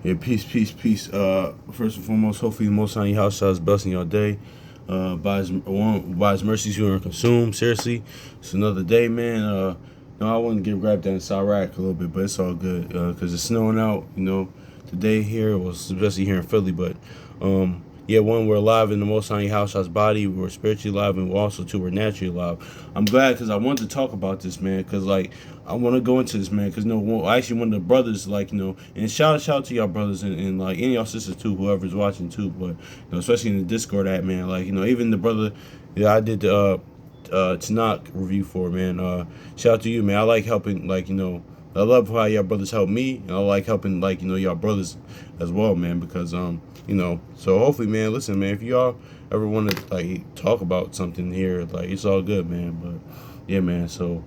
Yeah, peace, peace, peace. First and foremost, hopefully the Most High in your house is blessing your day. By his mercies you are consumed. Seriously, it's another day, man. No, I want to get grabbed down in Iraq a little bit, but it's all good because it's snowing out. Today here was especially here in Philly, but yeah, one, we're alive in the Most High House's body. We're spiritually alive, and we're also two, we're naturally alive. I'm glad because I wanted to talk about this, man. Because I want to go into this, man. Because actually, one of the brothers, and shout out to y'all brothers and like any y'all sisters too, whoever's watching too. But especially in the Discord, man. Even the brother, yeah, I did the Tanakh review for, man. Shout out to you, man. I like helping, I love how y'all brothers help me, and I like helping, y'all brothers as well, man. Because so hopefully, man. Listen, man. If y'all ever want to talk about something here, it's all good, man. But yeah, man. So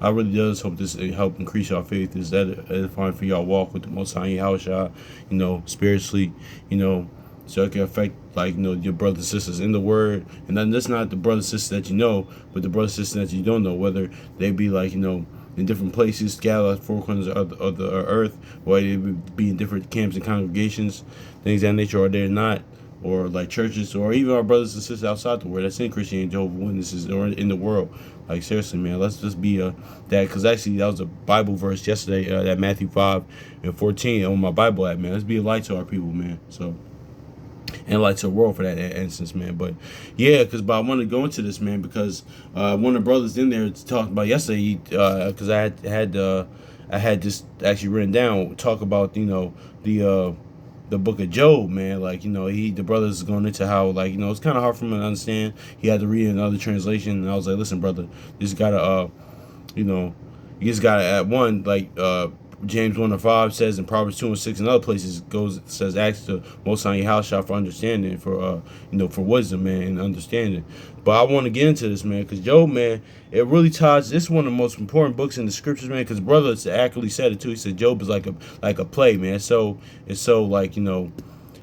I really does hope this help increase your faith. Is that edifying for y'all walk with the Most High Yahushua, spiritually, so it can affect your brothers and sisters in the Word, and then that's not the brothers and sisters that you know, but the brothers and sisters that you don't know, whether they be in different places, scattered at four corners of the earth, or they be in different camps and congregations, things of that nature, or they're not, or like churches, or even our brothers and sisters outside the world that's in Christianity, Jehovah's Witnesses, or in the world. Like seriously, man, let's just be that, because actually that was a Bible verse yesterday, that Matthew 5:14 on my Bible app, man. Let's be a light to our people, man. So, and light to the world for that instance, man. But yeah, but I want to go into this, man, because one of the brothers in there talked about yesterday, because I had this actually written down, talk about the book of Job, man. The brothers going into how it's kind of hard for him to understand. He had to read another translation, and I was like, listen, brother, you just gotta you know, you just gotta at one James 1:5 says, in Proverbs 2:6 and other places says, ask the Most High Yahushua for understanding, for wisdom, man, and understanding. But I want to get into this, man, because Job, man, it really ties. This is one of the most important books in the scriptures, man. Because brother accurately said it too. He said Job is like a play, man. So it's so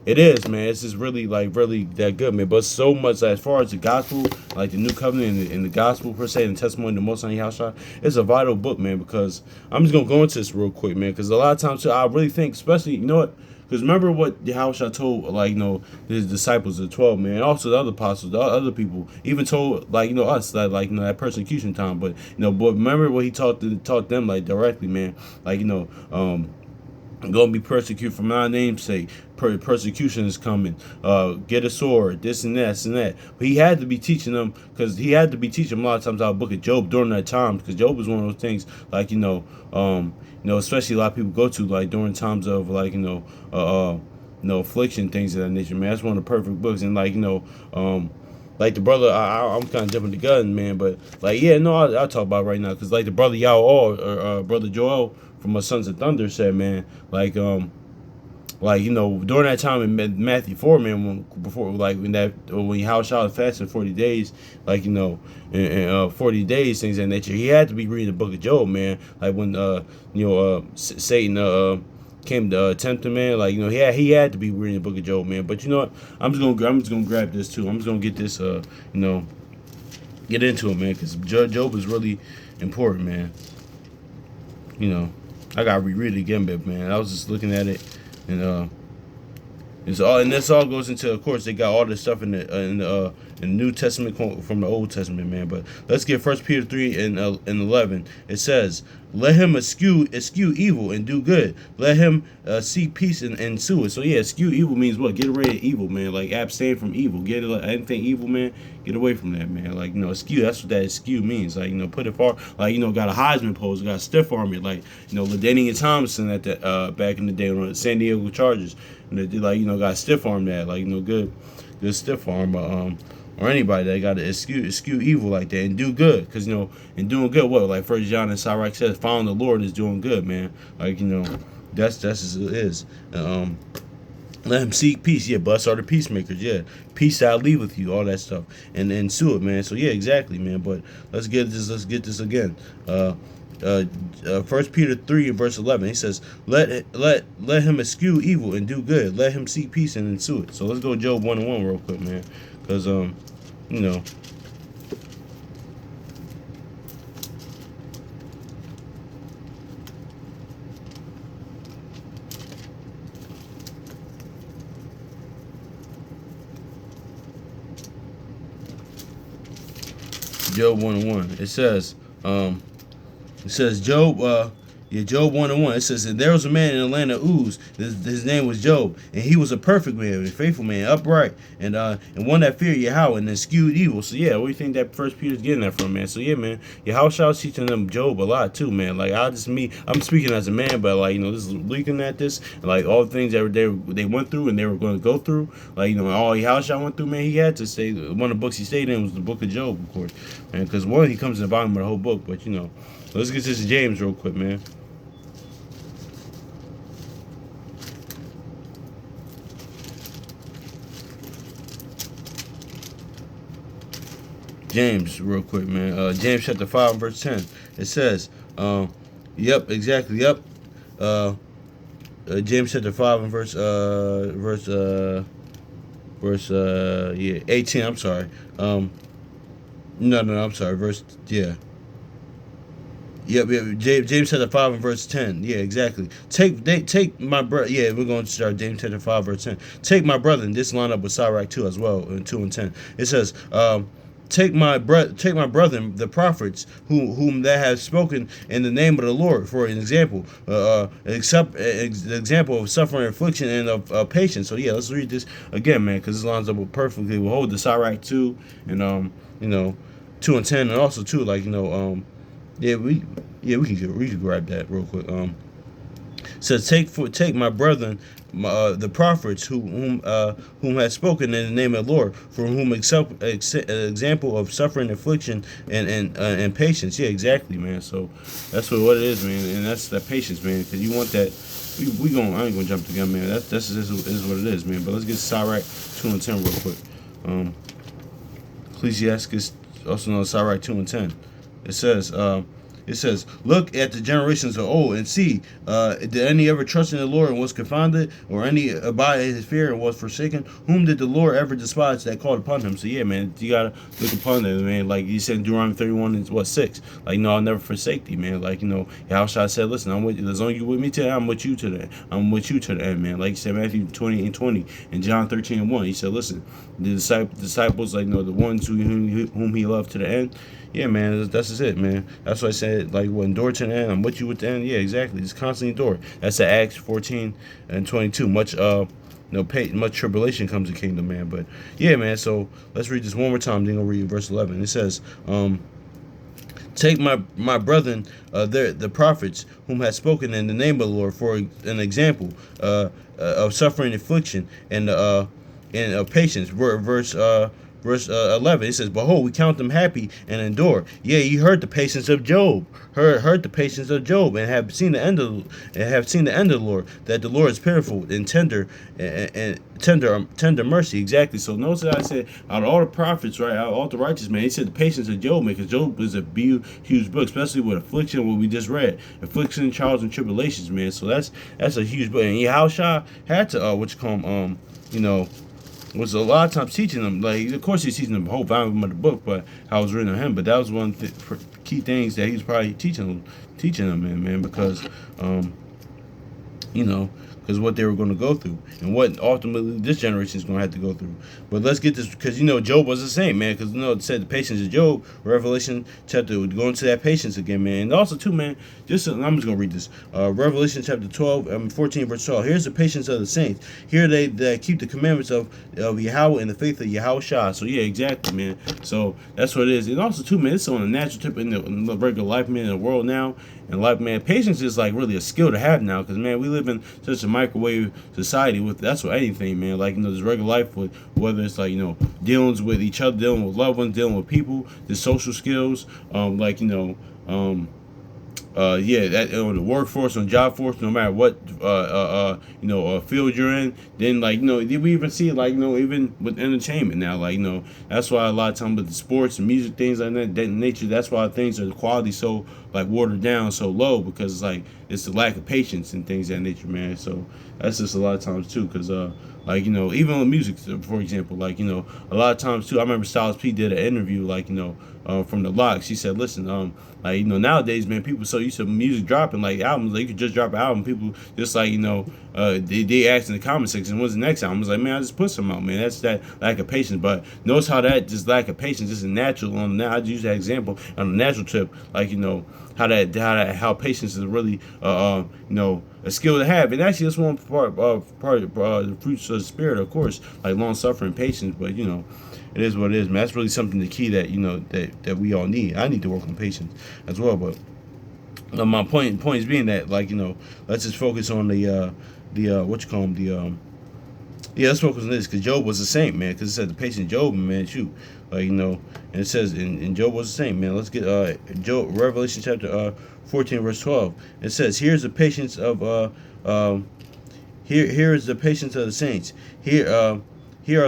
it is, man. It's just really really that good, man. But so much as far as the gospel, like the new covenant and the gospel per se, and the testimony of the Most High Yahshua, it's a vital book, man. Because I'm just gonna go into this real quick, man. Because a lot of times too, I really think, especially what. Because remember what Yahshua told, his disciples, the 12, man, and also the other apostles, the other people, even told, us, that persecution time. But remember what he taught them, directly, man. Gonna be persecuted for my name's sake. Persecution is coming. Get a sword. This and that and that. But he had to be teaching them, because he had to be teaching them a lot of times out of the book of Job during that time, because Job was one of those things especially a lot of people go to during times of affliction, things of that nature. Man, that's one of the perfect books, and the brother, I'm kind of jumping the gun, man, but yeah, no, I'll talk about it right now, because the brother Yao or brother Joel from my Sons of Thunder said, man, during that time in Matthew 4, man, when Yahushua fasted 40 days, in 40 days, things of that nature, he had to be reading the book of Job, man. When Satan came to tempt him, man. He had to be reading the book of Job, man. But you know what? I'm just gonna grab this too. I'm just gonna get this, get into it, man, because Job is really important, man. I gotta reread it again, but man, I was just looking at it, and this all goes into, of course, they got all this stuff in the New Testament from the Old Testament, man. But let's get 1 Peter 3:11. It says, "Let him eschew evil and do good. Let him seek peace and ensue it." So yeah, eschew evil means what? Get rid of evil, man. Abstain from evil. Get anything evil, man. Get away from that, man. Eschew. That's what that eschew means. Put it far. Got a Heisman pose. Got a stiff arm it. LaDainian Thompson at the back in the day on the San Diego Chargers. And they got a stiff arm that. Good stiff arm. Or anybody that got to eschew evil like that and do good, because and doing good, what 1 John and Sirach says, following the Lord is doing good, man. That's as it is. Let him seek peace. Yeah, blessed are the peacemakers. Yeah, peace I'll leave with you. All that stuff and ensue it, man. So yeah, exactly, man. But let's get this again. 1 Peter 3:11. He says, let him eschew evil and do good. Let him seek peace and ensue it. So let's go Job 1:1 real quick, man. Because you know, Job 1:1. It says Job 1:1. It says, and there was a man in the land of Uz. His name was Job, and he was a perfect man, a faithful man, upright, and one that feared Yahweh and eschewed evil. So yeah, what do you think that First Peter's getting that from, man? So yeah, man, Yahweh was teaching them Job a lot too, man. Like I'm speaking as a man, but like this is looking at this, and like all the things that they went through and they were going to go through, like all Yahweh went through, man. He had to say one of the books he stayed in was the book of Job, of course, man, because one he comes in the bottom of the whole book, but let's get this to James real quick, man. James, real quick, man. James chapter 5 and verse 10. It says, yep, exactly, yep. James chapter 5 and verse 18. I'm sorry. No, I'm sorry. James chapter 5 and verse 10. Yeah, exactly. Take my brother. Yeah, we're going to start James chapter 5 verse 10. Take my brother, and this line up with Sirach 2 as well, in 2 and 10. It says, take my brethren, the prophets, whom that have spoken in the name of the Lord, for an example, the example of suffering, affliction, and of patience. So yeah, let's read this again, man, because this lines up perfectly. We'll hold the Sirach 2 and 2 and 10, and also too, like we can grab that real quick. Says take my brethren, the prophets whom had spoken in the name of the Lord, for whom example of suffering, affliction, and patience. Yeah, exactly, man. So that's what it is, man, and that's that patience, man. Because you want that. I ain't gonna jump the gun, man. That's is what it is, man. But let's get Sirach 2 and 10 real quick. Ecclesiastes, also known as Sirach 2 and 10. It says, look at the generations of old and see, did any ever trust in the Lord and was confounded, or any abide in his fear and was forsaken? Whom did the Lord ever despise that called upon him? So yeah, man, you gotta look upon that, man. Like you said in Deuteronomy 31 and 6. Like, I'll never forsake thee, man. Like, Yahushua said, listen, I'm with you. As long as you with me to the end, I'm with you to the end, man. Like you said, Matthew 20 and 20 and John 13 and 1. He said, listen, the disciples, like, the ones whom he loved to the end. Yeah, man, that's just it, man. That's why I said, like, endure to the end. I'm with you with the end. Yeah, exactly. Just constantly endure. That's the Acts 14 and 22. Much tribulation comes to kingdom, man. But yeah, man. So let's read this one more time. Then we'll read verse 11. It says, take my brethren, the prophets, whom had spoken in the name of the Lord, for an example of suffering, affliction, and patience. Verse 11, it says, behold, we count them happy and endure. Yeah, you heard the patience of Job, heard the patience of Job, and have seen the end of the Lord, that the Lord is pitiful and tender and tender mercy. Exactly. So notice that I said, out of all the prophets, right, out of all the righteous, man, he said the patience of Job, man, because Job is a huge book, especially with affliction, what we just read, affliction, trials, and tribulations, man. So that's a huge book, and Yahushua had to was a lot of times teaching them, like, of course he's teaching them the whole volume of the book, but how it was written on him. But that was one key things that he was probably teaching them, man, because because what they were going to go through and what ultimately this generation is going to have to go through. But let's get this, because Job was the same, man, because it said the patience of Job. Revelation chapter would go into that patience again, man. And also too, man, I'm just going to read this. Revelation chapter 14 verse 12. Here's the patience of the saints. Here they keep the commandments of Yahweh and the faith of Yahushua. So yeah, exactly, man. So that's what it is. And also too, man, it's on a natural tip in the regular life, man, in the world now. And like, man, patience is like really a skill to have now, because man, we live in such a microwave society with that's what anything, man. Like, this regular life, with whether it's like dealings with each other, dealing with loved ones, dealing with people, the social skills, that on the workforce, on job force, no matter what field you're in, then we even see it even with entertainment now, that's why a lot of times with the sports and music, things like that nature, that's why things are the quality so watered down, so low, because it's the lack of patience and things of that nature, man. So that's just a lot of times too, because even with music, for example, a lot of times too, I remember Styles P did an interview, from the Locks. He said, listen, nowadays, man, people so used to music dropping, albums, you could just drop an album, people just they asked in the comment section, what's the next album? I was like, man, I just put some out, man. That's that lack of patience. But notice how that just lack of patience is natural on now. I just use that example on a natural tip, like, you know, how patience is really a skill to have. And actually that's one part the fruits of the spirit, of course, like long suffering, patience. But you know, it is what it is, man. That's really something the key that, you know, that we all need. I need to work on patience as well. But my point is being that, like, you know, let's just focus on the what you call them, yeah, let's focus on this, because Job was a saint, man. Because it said the patient Job, man, shoot, like, you know, and it says in Job was a saint, man. Let's get Job, Revelation chapter 14 verse 12. It says, here's the patience of here is the patience of the saints. Here are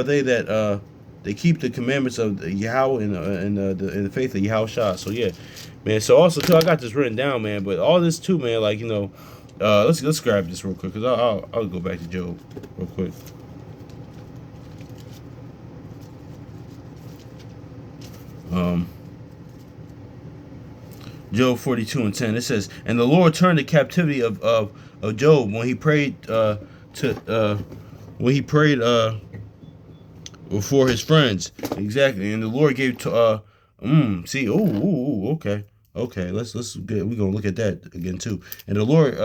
they that they keep the commandments of Yahweh and the faith of Yahweh. So yeah, man. So also too, I got this written down, man. But all this too, man. Like, you know, let's grab this real quick, because I'll go back to Job real quick. Job 42:10. It says, and the Lord turned the captivity of Job when he prayed for his friends. Exactly. And the Lord gave to see, okay, let's get, we're gonna look at that again too. And the Lord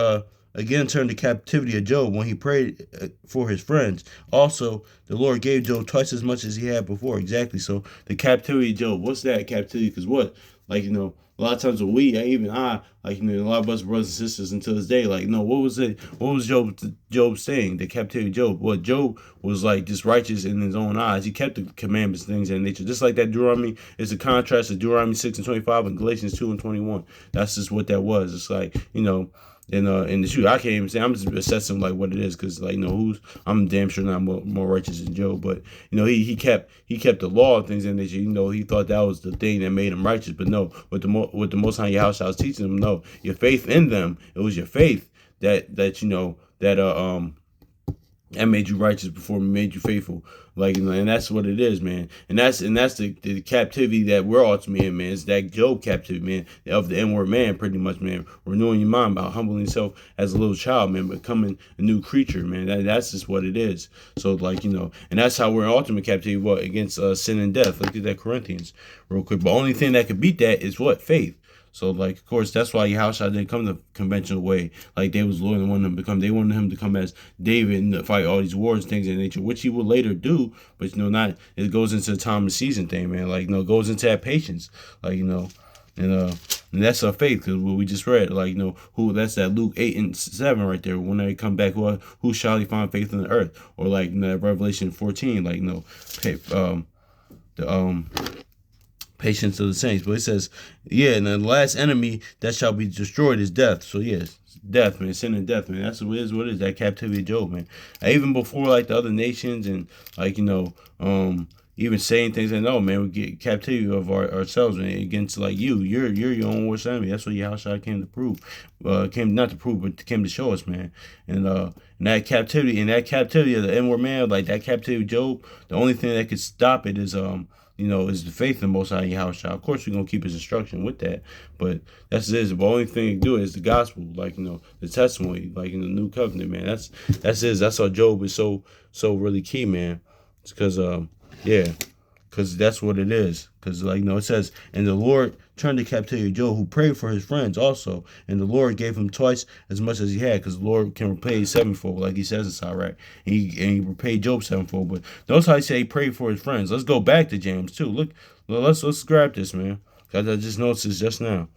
again turned the captivity of Job when he prayed for his friends. Also, the Lord gave Job twice as much as he had before. Exactly. So the captivity of Job, what's that captivity? Because what, like, you know, a lot of times when like, you know, a lot of us brothers and sisters until this day, like, no, what was it? What was Job saying? The captivity of Job. What, Job was like just righteous in his own eyes. He kept the commandments, things of that nature. Just like that Deuteronomy is a contrast to Deuteronomy 6:25 and Galatians 2:21. That's just what that was. It's like, you know, in the shoot, I can't even say. I'm just assessing like what it is, because, like, you know, I'm damn sure not more righteous than Job, but you know, he kept the law and things in nature. You know, he thought that was the thing that made him righteous, but no, with the Most High Yahweh was teaching him, no, your faith in them, it was your faith that you know that made you righteous before we made you faithful. Like, you know, and that's what it is, man. And that's the captivity that we're ultimately in, man. It's that Job captivity, man, of the inward man, pretty much, man. Renewing your mind about humbling yourself as a little child, man, becoming a new creature, man. That's just what it is. So, like, you know, and that's how we're in ultimate captivity, what, against sin and death. Look at that Corinthians real quick. But the only thing that could beat that is what? Faith. So, like, of course, that's why Yahushua didn't come the conventional way. Like, they was loyal and wanted him to come. They wanted him to come as David and to fight all these wars and things of nature, which he would later do. But, you know, not, it goes into the time and season thing, man. Like, you know, it goes into that patience. Like, you know, and that's our faith, because what we just read, like, you know, that's that Luke 8:7 right there. When they come back, who shall he find faith in the earth? Or, like, you know, Revelation 14, like, you know, patience of the saints. But it says, yeah, and the last enemy that shall be destroyed is death. So yes, death, man, sin and death, man. That's what it is, that captivity of Job, man. Even before, like, the other nations and, like, you know, even saying things like, no, man, we get captivity of ourselves, man, against, like, you're your own worst enemy. That's what Yahushua came to prove. Came not to prove, but came to show us, man. And that captivity of the inward man, like that captivity of Job, the only thing that could stop it is you know, is the faith in the Most High Yahweh. Of course, we're going to keep his instruction with that. But that's it. The only thing to do is the gospel, like, you know, the testimony, like in the new covenant, man. That's it. That's why Job is so really key, man. It's because, yeah, because that's what it is. Because, like, you know, it says, and the Lord turned the captivity of Job, who prayed for his friends also. And the Lord gave him twice as much as he had, because the Lord can repay sevenfold, like he says it's all right. And he repaid Job sevenfold. But notice how he said he prayed for his friends. Let's go back to James, too. Look, let's grab this, man. Because I just noticed this just now.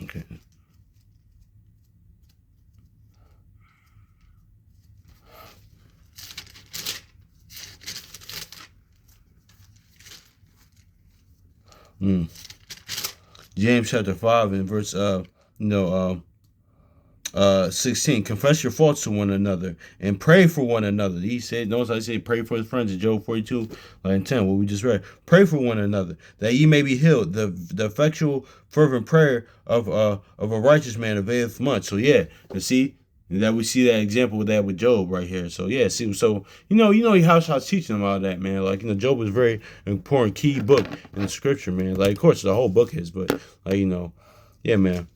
Okay. James chapter 5 and verse 16. Confess your faults to one another and pray for one another. He said, notice I say pray for his friends in Job 42 and 10, what we just read. Pray for one another that ye may be healed. The effectual fervent prayer of a righteous man availeth much. So yeah, you see, And that we see that example with that with Job right here. So yeah, see, so how Shaw's teaching them all that, man. Like, Job is a very important key book in the scripture, man. Like, of course the whole book is, but like, yeah, man.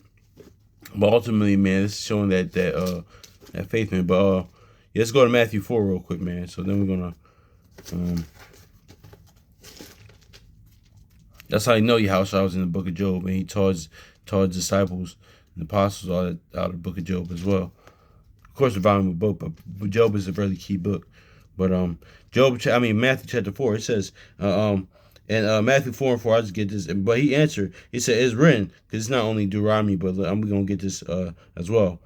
But ultimately, man, this is showing that faith, man. But yeah, let's go to Matthew 4 real quick, man. So then we're gonna that's how you know Yahushua was in the book of Job, and he taught his disciples and apostles all that out of the book of Job as well. Of course, the volume of book, but Job is a really key book. But Matthew chapter 4, it says, and Matthew 4 and 4, I just get this. But he answered, he said, it's written, because it's not only Deuteronomy, but I'm going to get this as well.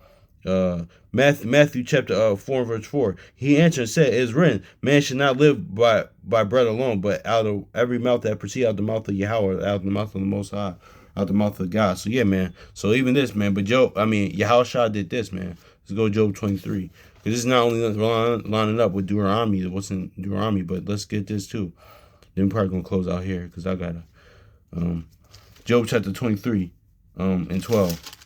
Matthew chapter 4 and verse 4. He answered and said, it is written, man should not live by bread alone, but out of every mouth that proceeds out the mouth of Yahweh, out of the mouth of the Most High, out the mouth of God. So yeah, man. So even this, man. But Yahushua did this, man. Let's go Job 23. Because this is not only lining up with Deuteronomy, what's in Deuteronomy, but let's get this too. Then we're probably going to close out here because I got to. Job chapter 23 and 12.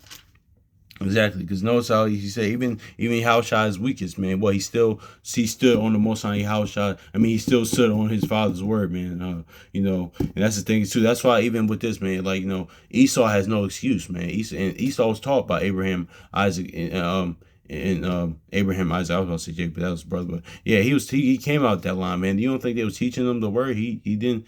Exactly, because notice how he said even Yahushua is weakest, man. Well, he stood on the Most High Yahushua. He still stood on his father's word, man. And that's the thing too. That's why even with this, man, like Esau has no excuse, man. Esau was taught by Abraham, Isaac, and Abraham, Isaac. I was about to say Jacob, but that was his brother. But yeah, he came out that line, man. You don't think they was teaching him the word? He didn't,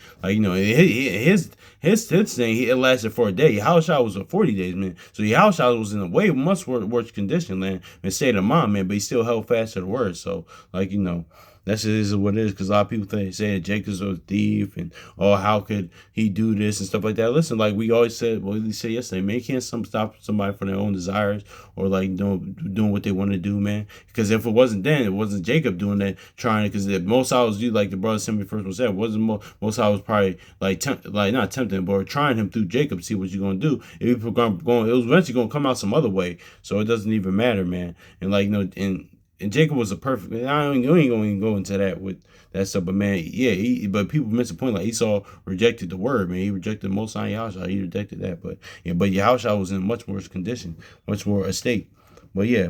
his thing. It lasted for a day. Yahushua was for 40 days, man. So Yahushua was in a way much worse condition, man, and state of mind, man. But he still held fast to the word. So that's what it is, because a lot of people say that Jacob's a thief and how could he do this and stuff like that. Listen, like we always said, we said yesterday, man, you can't stop somebody from their own desires or like doing what they want to do, man. Because if it wasn't then, it wasn't Jacob doing that, trying, because most I was like the brother sent me first was said, wasn't most I was probably not tempting, but trying him through Jacob, see what you're gonna do. If you're going, it was eventually gonna come out some other way, so it doesn't even matter, man. And and Jacob was a perfect. I ain't going to go into that with that stuff, but man, yeah. But people miss the point. Like Esau rejected the word, man. He rejected Most High Yahushua. He rejected that, but Yahushua was in much worse condition, much more estate. But yeah,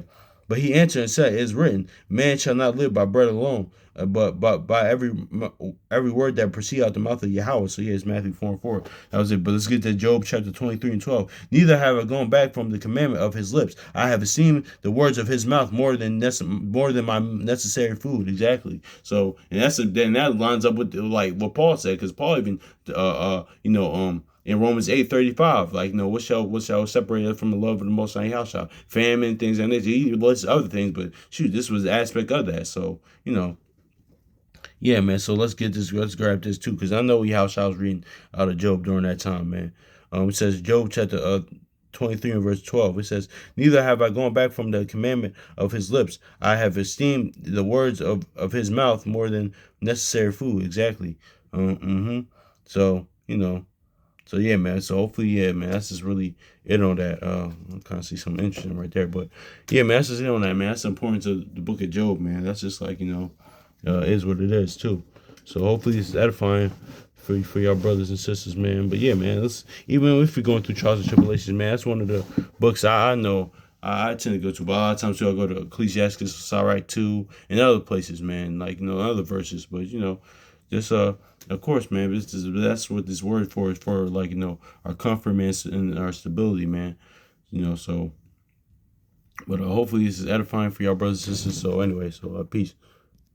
but he answered and said, "It is written, man shall not live by bread alone, but by every word that proceed out the mouth of Yahweh." So yeah, it's Matthew 4 and 4. That was it. But let's get to Job chapter 23 and 12. Neither have I gone back from the commandment of his lips. I have esteemed the words of his mouth more than my necessary food. Exactly. So then that lines up with like what Paul said, because Paul even in Romans 8:35, like, what shall separate us from the love of the Most High Yahushua? Famine, things like that. He lists other things, but shoot, this was the aspect of that. So, yeah, man. So let's grab this too, because I know Yahushua was reading out of Job during that time, man. It says Job chapter 23 and verse 12. It says, neither have I gone back from the commandment of his lips. I have esteemed the words of his mouth more than necessary food. Exactly. So, So yeah, man. So hopefully, yeah, man. That's just really it on that. I kind of see something interesting right there, but yeah, man. That's just it on that, man. That's the importance of the book of Job, man. That's just like is what it is too. So hopefully, it's edifying for y'all brothers and sisters, man. But yeah, man. Even if you're going through trials and tribulations, man, that's one of the books I know I tend to go to. But a lot of times too, I go to Ecclesiastes, Sirach 2, and other places, man. Like other verses, but just of course, man. That's what this word for is for, like our comfort, man, and our stability, man. So, but hopefully this is edifying for y'all brothers and sisters. So anyway, peace.